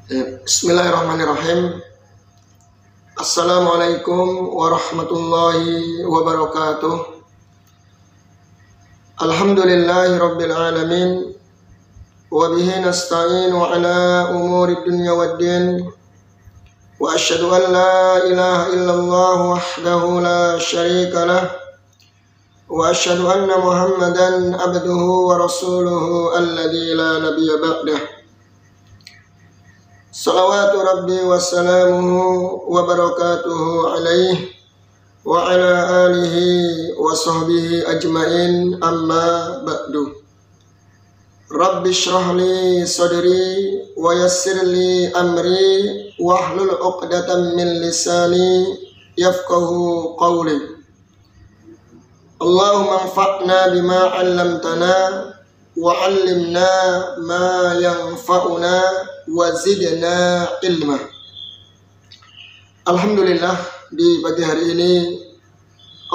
Bismillahirrahmanirrahim. Assalamualaikum warahmatullahi wabarakatuh. Alhamdulillahi rabbil alamin. Wa bihi nasta'inu ala umuri dunya waddin. Wa asyhadu an la ilaha illallah wahdahu la syarika lah. Wa asyhadu anna Muhammadan abduhu wa rasuluhu alladzi la nabiyya ba'dah. Salawatu Rabbi wa salamuhu wa barakatuhu alaihi wa ala alihi wa sahbihi ajmain, amma ba'du. Rabbi shrah li sadri wa yassir li amri wahlul 'uqdatam min lisani yafqahu qawli. Allahumma anfa'na bima 'allamtana wa 'allimna ma yanfa'una wa zidna ilma. Alhamdulillah, di pagi hari ini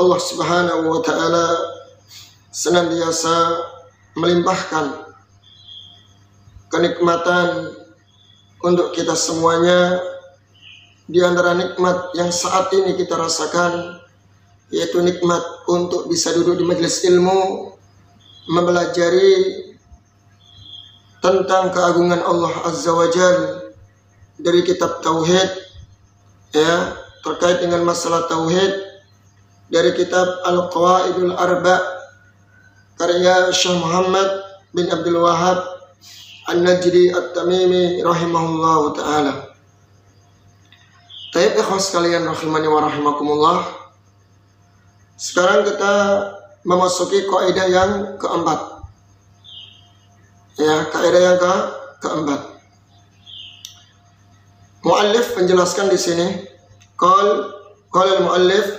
Allah Subhanahu wa taala senantiasa melimpahkan kenikmatan untuk kita semuanya. Di antara nikmat yang saat ini kita rasakan yaitu nikmat untuk bisa duduk di majelis ilmu, mempelajari tentang keagungan Allah Azza wa Jalla dari kitab Tauhid, ya, terkait dengan masalah Tauhid dari kitab Al-Qawaidul Arba' karya Syekh Muhammad bin Abdul Wahhab An-Najdi At-Tamimi rahimahullahu ta'ala. Taib ikhwas sekalian rahimani wa rahimakumullah. Sekarang kita memasuki kaidah yang keempat. Ya, kaidah yang keempat. Muallif menjelaskan di sini, qala al-muallif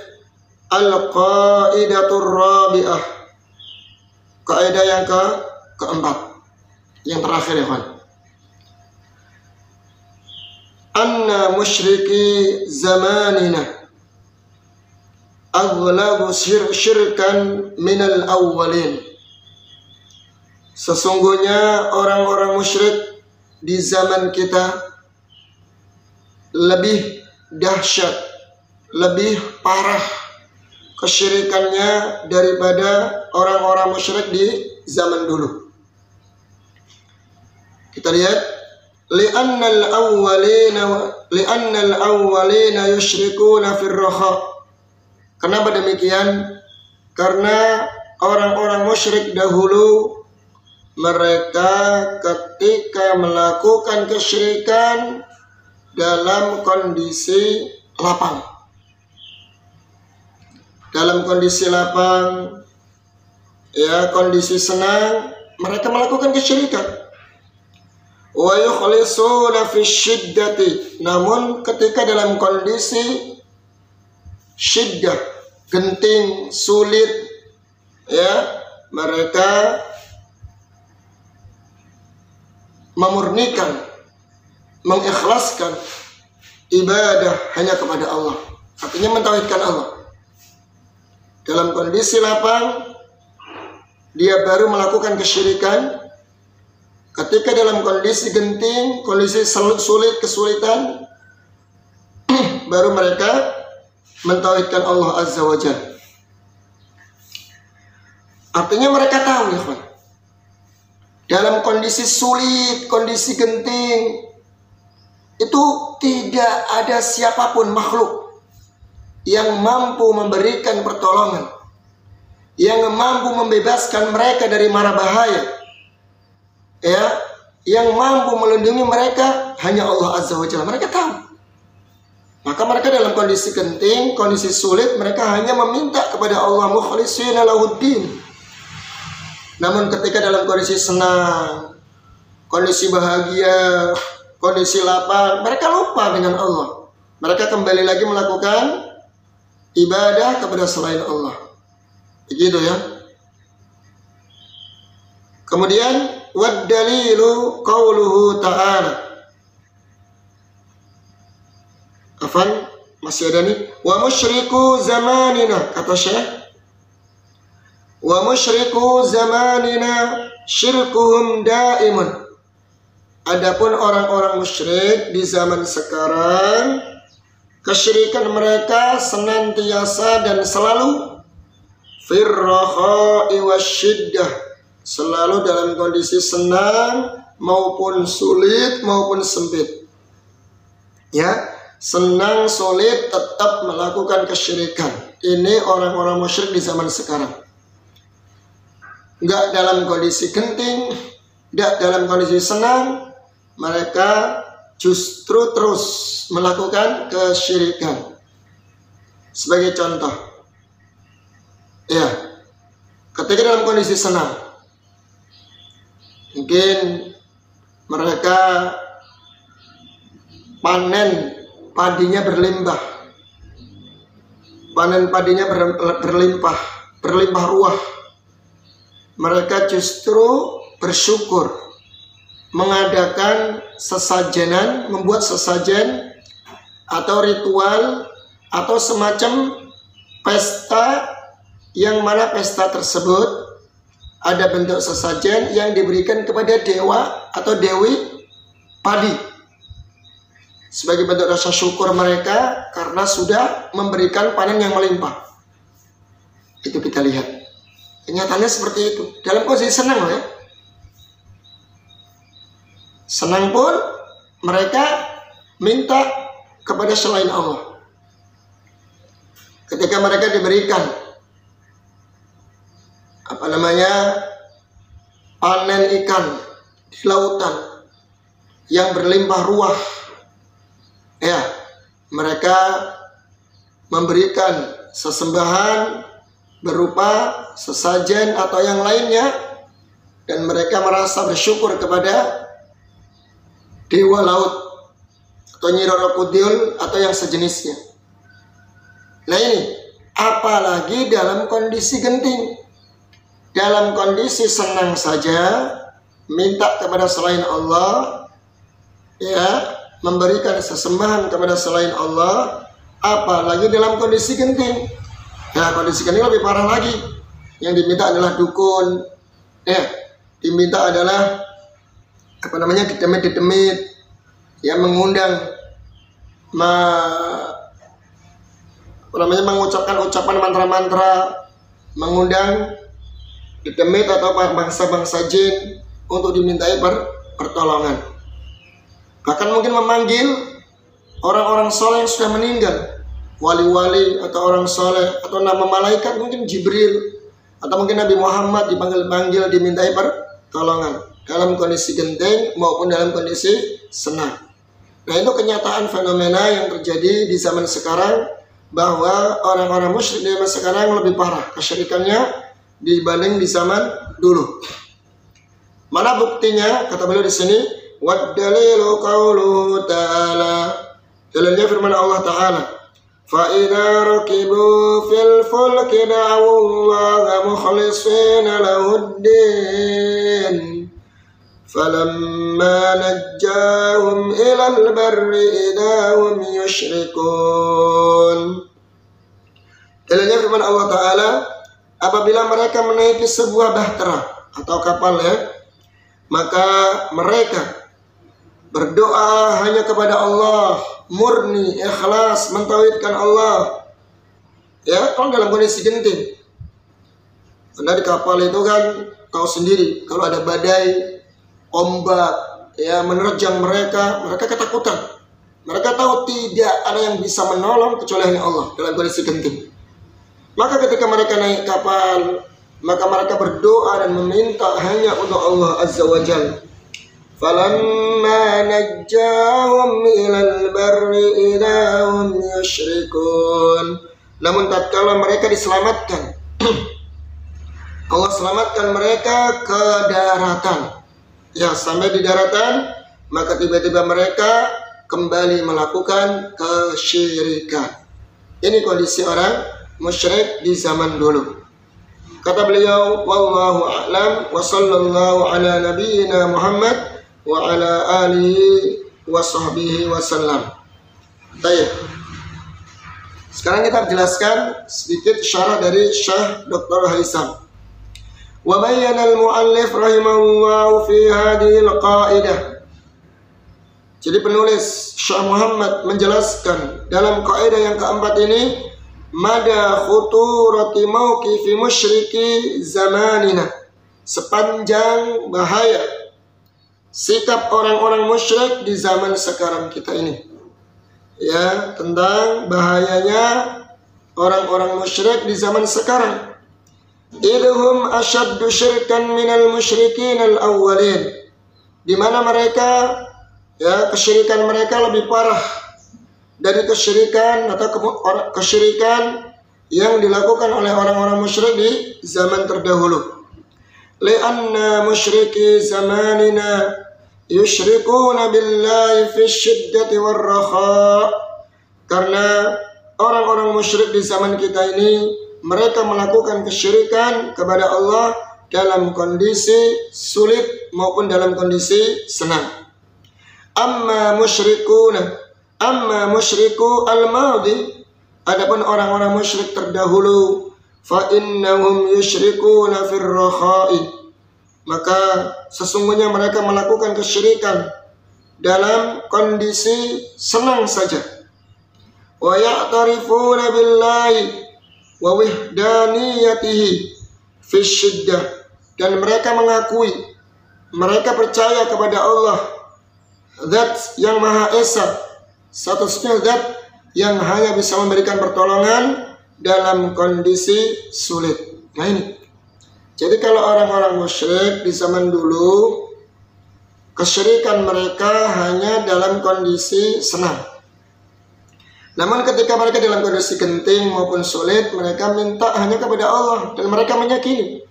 al-qaidatur rabi'ah. Kaidah yang keempat, yang terakhir ya, kawan. Anna musyriki zamanina aghlabu syirkan minal awwalin. Sesungguhnya orang-orang musyrik di zaman kita lebih dahsyat, lebih parah kesyirikannya daripada orang-orang musyrik di zaman dulu. Kita lihat, li'annal awwalina yusyrikuna fir raha. Kenapa demikian? Karena orang-orang musyrik dahulu mereka ketika melakukan kesyirikan dalam kondisi lapang. Dalam kondisi lapang, ya, kondisi senang, mereka melakukan kesyirikan. Wa yukhlisuna fi syiddati. Namun ketika dalam kondisi syiddah, genting, sulit, ya, mereka memurnikan, mengikhlaskan ibadah hanya kepada Allah. Artinya mentauhidkan Allah. Dalam kondisi lapang, dia baru melakukan kesyirikan. Ketika dalam kondisi genting, kondisi sulit, kesulitan, baru mereka mentauhidkan Allah Azza wa Jalla. Artinya mereka tahu, ya kawan, dalam kondisi sulit, kondisi genting, itu tidak ada siapapun makhluk yang mampu memberikan pertolongan, yang mampu membebaskan mereka dari mara bahaya, ya, yang mampu melindungi mereka hanya Allah Azza wa Jalla. Mereka tahu. Maka mereka dalam kondisi genting, kondisi sulit, mereka hanya meminta kepada Allah mukhlishina lahuddin. Namun ketika dalam kondisi senang, kondisi bahagia, kondisi lapang, mereka lupa dengan Allah. Mereka kembali lagi melakukan ibadah kepada selain Allah. Begitu, ya. Kemudian wad dalilu qauluhu ta'ala. Afan, masih ada nih. Wa musyriku zamanina, kata Syekh. Wa musyriku zamanina syirkuhum daimun. Adapun orang-orang musyrik di zaman sekarang, kesyirikan mereka senantiasa dan selalu firraha'i wasyiddah, selalu dalam kondisi senang maupun sulit maupun sempit. Ya, senang sulit tetap melakukan kesyirikan. Ini orang-orang musyrik di zaman sekarang. Enggak dalam kondisi genting, enggak dalam kondisi senang, mereka justru terus melakukan kesyirikan. Sebagai contoh, ya, ketika dalam kondisi senang, mungkin mereka panen padinya berlimpah, berlimpah ruah. Mereka justru bersyukur, mengadakan sesajenan, membuat sesajen atau ritual atau semacam pesta, yang mana pesta tersebut ada bentuk sesajen yang diberikan kepada dewa atau dewi padi sebagai bentuk rasa syukur mereka karena sudah memberikan panen yang melimpah. Itu kita lihat, kenyataannya seperti itu. Dalam kondisi senang loh ya. Senang pun mereka minta kepada selain Allah. Ketika mereka diberikan panen ikan di lautan yang berlimpah ruah, ya, mereka memberikan sesembahan berupa sesajen atau yang lainnya, dan mereka merasa bersyukur kepada dewa laut atau Nyi Roro Kudul atau yang sejenisnya. Nah ini, apalagi dalam kondisi genting, dalam kondisi senang saja minta kepada selain Allah, ya, memberikan sesembahan kepada selain Allah, apalagi dalam kondisi genting. Nah, kondisi genting lebih parah lagi. Yang diminta adalah dukun, ya, diminta adalah dedemit-dedemit yang mengundang mengucapkan ucapan mantra-mantra, mengundang dedemit atau bangsa-bangsa jin untuk dimintai pertolongan. Bahkan mungkin memanggil orang-orang soleh yang sudah meninggal, wali-wali atau orang soleh, atau nama malaikat mungkin Jibril atau mungkin Nabi Muhammad dipanggil dimintai pertolongan dalam kondisi genting maupun dalam kondisi senang. Nah, itu kenyataan fenomena yang terjadi di zaman sekarang, bahwa orang-orang musyrik di zaman sekarang lebih parah kesyirikannya dibanding di zaman dulu. Mana buktinya? Kata beliau di sini, wad dalilu qauluhu ta'ala. Dalilnya firman Allah Ta'ala, fa idza raqibu fil fulki da'u Allah mukhlishina lahuddin falamma najjahum ilal barri idahum yushrikun. Dalilnya firman Allah Ta'ala, apabila mereka menaiki sebuah bahtera atau kapal, ya, maka mereka berdoa hanya kepada Allah, murni, ikhlas, mentauhidkan Allah. Ya, kalau dalam kondisi genting. Karena di kapal itu kan tahu sendiri, kalau ada badai, ombak, ya, menerjang mereka ketakutan. Mereka tahu tidak ada yang bisa menolong kecuali hanya Allah dalam kondisi genting. Maka ketika mereka naik kapal, maka mereka berdoa dan meminta hanya untuk Allah Azza wa Jalla. Falamma najjahum ilal barri idahum yushrikun. Namun tatkala mereka diselamatkan, Allah selamatkan mereka ke daratan. Ya, sampai di daratan, maka tiba-tiba mereka kembali melakukan kesyirikan. Ini kondisi orang musyrik di zaman dulu. Kata beliau, wallahu a'lam wa sallallahu ala nabiyyina Muhammad wa ala alihi wa sahbihi wasallam. Baik. Sekarang kita jelaskan sedikit syarah dari Syekh Dr. Haisam. Wa bayyana al-muallif rahimahullah fi hadhihi al-qa'idah Jadi penulis Syekh Muhammad menjelaskan dalam kaidah yang keempat ini, mada khuturati mauqifi musyriki zamanina, sepanjang bahaya sikap orang-orang musyrik di zaman sekarang kita ini. Ya, tentang bahayanya orang-orang musyrik di zaman sekarang. Idhum asyaddu syirkan minal musyrikin al-awwalin, di mana mereka, ya, kesyirikan mereka lebih parah dari kesyirikan atau kesyirikan yang dilakukan oleh orang-orang musyrik di zaman terdahulu. Lianna musyriki zamanina yusyrikuna billahi fi syiddati warraha, karena orang-orang musyrik di zaman kita ini mereka melakukan kesyirikan kepada Allah dalam kondisi sulit maupun dalam kondisi senang. Amma musyriku al-madi, adapun orang-orang musyrik terdahulu, fa innahum yusyrikuna fir rakhai, maka sesungguhnya mereka melakukan kesyirikan dalam kondisi senang saja. Wa ya'tarifuna billahi wa wahdaniyatihi fi syiddah, dan mereka mengakui, mereka percaya kepada Allah, zat yang Maha Esa, satu-satunya zat yang hanya bisa memberikan pertolongan dalam kondisi sulit. Nah ini, jadi kalau orang-orang musyrik di zaman dulu, kesyirikan mereka hanya dalam kondisi senang. Namun ketika mereka dalam kondisi genting maupun sulit, mereka minta hanya kepada Allah, dan mereka meyakini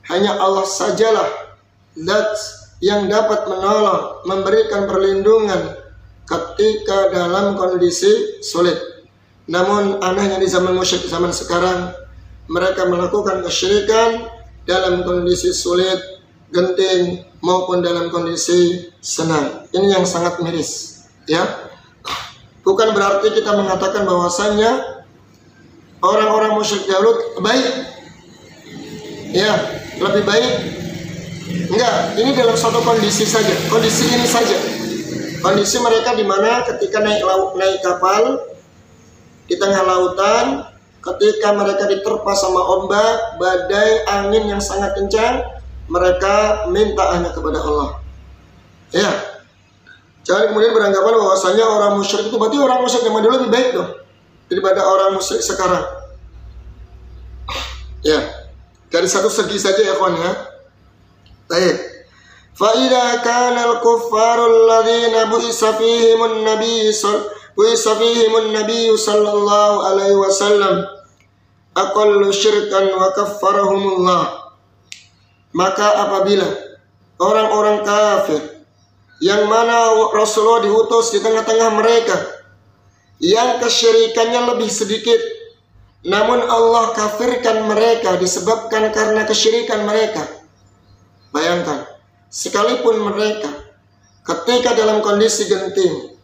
hanya Allah sajalah zat yang dapat menolong, memberikan perlindungan ketika dalam kondisi sulit. Namun anehnya di zaman musyrik zaman sekarang, mereka melakukan kesyirikan dalam kondisi sulit, genting maupun dalam kondisi senang. Ini yang sangat miris, ya. Bukan berarti kita mengatakan bahwasannya orang-orang musyrik dahulu baik, ya, lebih baik. Enggak, ini dalam suatu kondisi saja, kondisi ini saja. Kondisi mereka di mana ketika naik kapal di tengah lautan, ketika mereka diterpa sama ombak, badai, angin yang sangat kencang, mereka minta hanya kepada Allah. Ya. Jangan kemudian beranggapan bahwasanya orang musyrik itu berarti orang musyrik zaman dulu lebih baik dong daripada orang musyrik sekarang. Ya, dari satu segi saja ya kawan ya. Baik. Fa idza kana al-kuffaru alladziina bu'isa fihimun nabiyyu sallallahu alaihi wasallam aqallu syirkan wa kaffarahumullah, maka apabila orang-orang kafir yang mana Rasulullah diutus di tengah-tengah mereka, yang kesyirikannya lebih sedikit, namun Allah kafirkan mereka disebabkan karena kesyirikan mereka. Bayangkan, sekalipun mereka ketika dalam kondisi genting,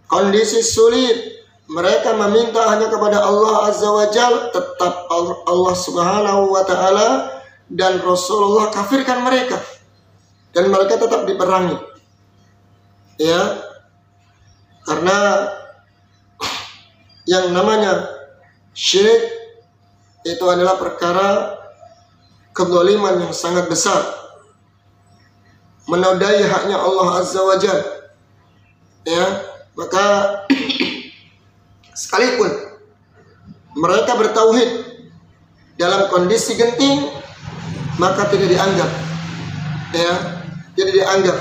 kondisi sulit, mereka meminta hanya kepada Allah Azza wa Jalla, tetap Allah Subhanahu wa Ta'ala dan Rasulullah kafirkan mereka, dan mereka tetap diperangi. Ya, karena yang namanya syirik itu adalah perkara kezaliman yang sangat besar, menodai haknya Allah Azza wa Jalla. Ya, maka sekalipun mereka bertauhid dalam kondisi genting, maka tidak dianggap, ya, tidak dianggap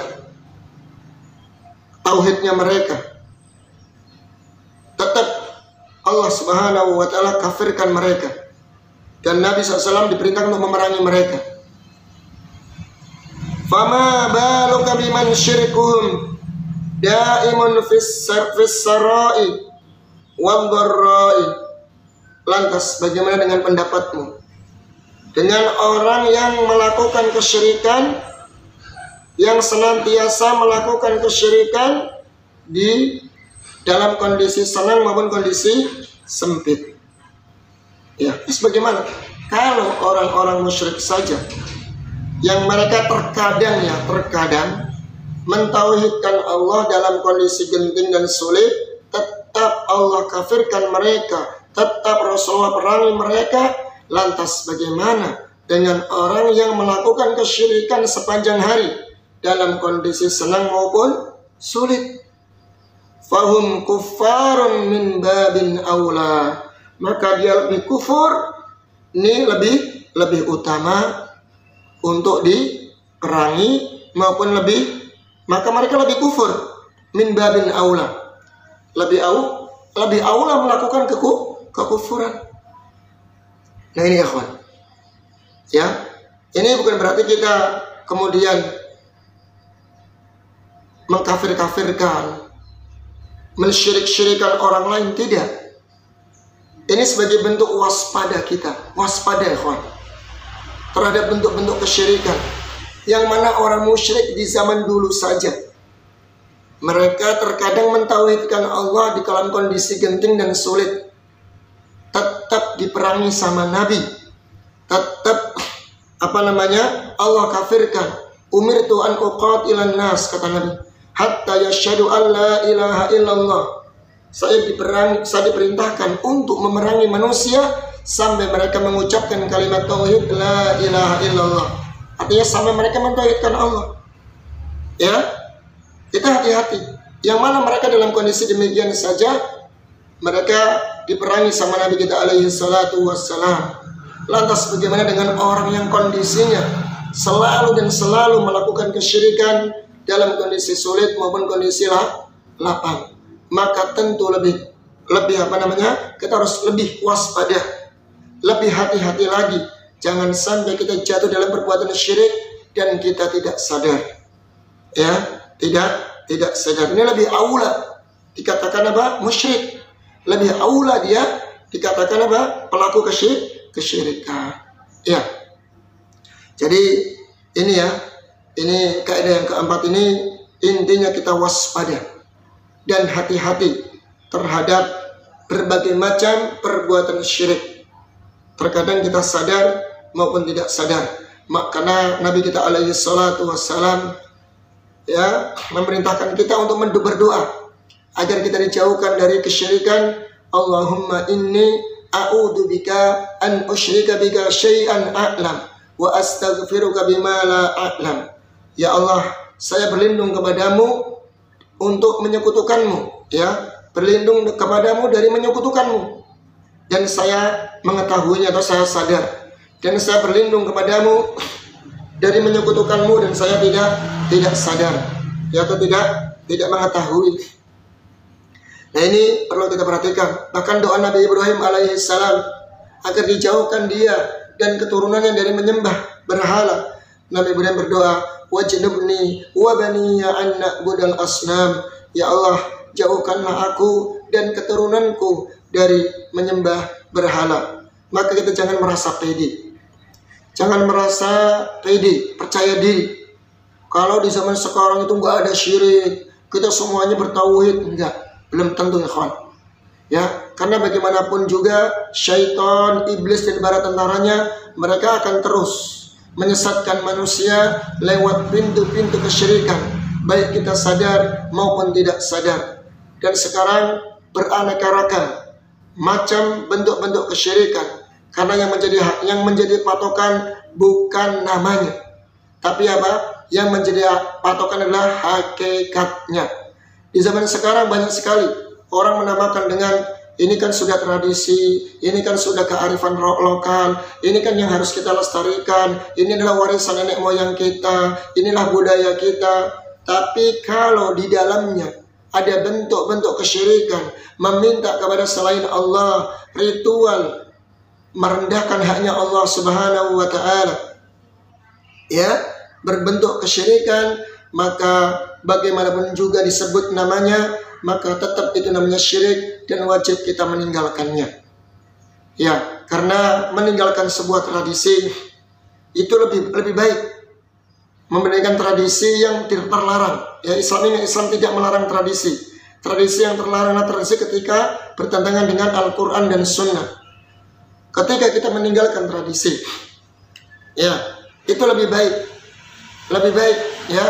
tauhidnya mereka. Tetap Allah Subhanahu wa Ta'ala kafirkan mereka, dan Nabi SAW diperintahkan untuk memerangi mereka. Fama baluka biman syirkuhum daimun fis sarai wal dharrai. Lantas bagaimana dengan pendapatmu dengan orang yang melakukan kesyirikan, yang senantiasa melakukan kesyirikan di dalam kondisi senang maupun kondisi sempit? Ya, bagaimana kalau orang-orang musyrik saja yang mereka terkadang mentauhidkan Allah dalam kondisi genting dan sulit, tetap Allah kafirkan mereka, tetap Rasulullah perangi mereka. Lantas bagaimana dengan orang yang melakukan kesyirikan sepanjang hari dalam kondisi senang maupun sulit? Fahum kuffarun min babin aula, maka dia lebih kufur, ini lebih utama untuk diperangi maupun maka mereka lebih kufur min babin aula, lebih aula melakukan kekufuran. Nah ini ikhwan, ya, ini bukan berarti kita kemudian mengkafir-kafirkan, mensyirik-syirikan orang lain, tidak. Ini sebagai bentuk waspada kita, waspada ikhwan, terhadap bentuk-bentuk kesyirikan yang mana orang musyrik di zaman dulu saja mereka terkadang mentauhidkan Allah di dalam kondisi genting dan sulit, tetap diperangi sama Nabi, tetap Allah kafirkan. Umirtu an uqatilan nas, kata Nabi, hatta yashhadu an la ilaha illallah. Saya diperintahkan untuk memerangi manusia sampai mereka mengucapkan kalimat tauhid la ilaha illallah. Artinya sampai mereka mentauhidkan Allah. Ya, kita hati-hati. Yang mana mereka dalam kondisi demikian saja mereka diperangi sama Nabi kita alaihi salatu wassalam. Lantas bagaimana dengan orang yang kondisinya selalu melakukan kesyirikan dalam kondisi sulit maupun kondisi lapang? Maka tentu lebih kita harus lebih waspada, lebih hati-hati lagi. Jangan sampai kita jatuh dalam perbuatan syirik dan kita tidak sadar. Ya, tidak sadar. Ini lebih aula dikatakan musyrik. Lebih aula dia dikatakan pelaku kesyirikan. Ya. Jadi ini ya, ini kaidah yang keempat ini, intinya kita waspada dan hati-hati terhadap berbagai macam perbuatan syirik. Terkadang kita sadar maupun tidak sadar. Karena Nabi kita alaihi salatu wassalam ya memerintahkan kita untuk berdoa agar kita dijauhkan dari kesyirikan. Allahumma inni a'udzubika an usyrika bika syai'an a'lam wa astaghfiruka bima la a'lam. Ya Allah, saya berlindung kepadamu untuk menyekutukanmu, ya, berlindung kepadamu dari menyekutukanmu, dan saya mengetahuinya atau saya sadar, dan saya berlindung kepadamu dari menyekutukanmu dan saya tidak sadar, ya, atau tidak mengetahui. Nah ini perlu kita perhatikan. Bahkan doa Nabi Ibrahim alaihissalam agar dijauhkan dia dan keturunannya dari menyembah berhala. Nabi Ibrahim berdoa, wajnubni wa baniya an na'budal asnam. Ya Allah, jauhkanlah aku dan keturunanku dari menyembah berhala. Maka kita jangan merasa pede. Jangan merasa pede, percaya diri. Kalau di zaman sekarang itu enggak ada syirik, kita semuanya bertauhid, enggak. Belum tentu ya kawan. Ya, karena bagaimanapun juga syaitan, iblis dan para tentaranya mereka akan terus menyesatkan manusia lewat pintu-pintu kesyirikan, baik kita sadar maupun tidak sadar. Dan sekarang beraneka ragam macam bentuk-bentuk kesyirikan, karena yang menjadi patokan bukan namanya, tapi apa? Yang menjadi patokan adalah hakikatnya. Di zaman sekarang banyak sekali orang menamakan dengan ini kan sudah tradisi, ini kan sudah kearifan lokal, ini kan yang harus kita lestarikan, ini adalah warisan nenek moyang kita, inilah budaya kita. Tapi kalau di dalamnya ada bentuk-bentuk kesyirikan, meminta kepada selain Allah, ritual merendahkan haknya Allah Subhanahu wa taala, ya, berbentuk kesyirikan, maka bagaimanapun juga disebut namanya, maka tetap itu namanya syirik dan wajib kita meninggalkannya. Ya, karena meninggalkan sebuah tradisi itu lebih baik memberikan tradisi yang terlarang. Ya, Islam tidak melarang tradisi. Tradisi yang terlarang adalah tradisi ketika bertentangan dengan Al-Quran dan Sunnah. Ketika kita meninggalkan tradisi, ya, itu lebih baik, ya.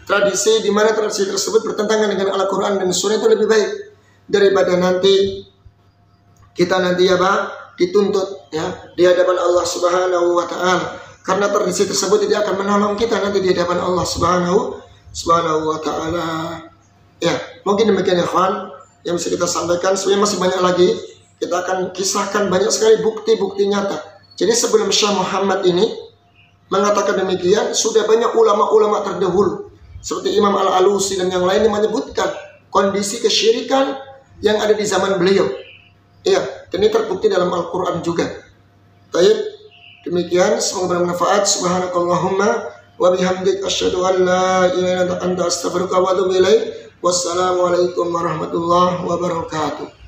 tradisi di mana tradisi tersebut bertentangan dengan Al-Quran dan Sunnah, itu lebih baik daripada nanti kita dituntut di hadapan Allah Subhanahu wa taala, karena tradisi tersebut tidak akan menolong kita nanti di hadapan Allah Subhanahu wa taala. Ya, mungkin demikian ya kawan yang bisa kita sampaikan. Sebenarnya masih banyak lagi, kita akan kisahkan banyak sekali bukti-bukti nyata. Jadi sebelum Syekh Muhammad ini mengatakan demikian, sudah banyak ulama-ulama terdahulu seperti Imam Al-Alusi dan yang lain yang menyebutkan kondisi kesyirikan yang ada di zaman beliau. Iya, dan ini terbukti dalam Al-Quran juga. Baik, demikian, semoga bermanfaat. Subhanakallahumma wa bihamdik asyhadu an la ilaha illa anta astaghfiruka wa atubu ilaik. Wassalamualaikum warahmatullahi wabarakatuh.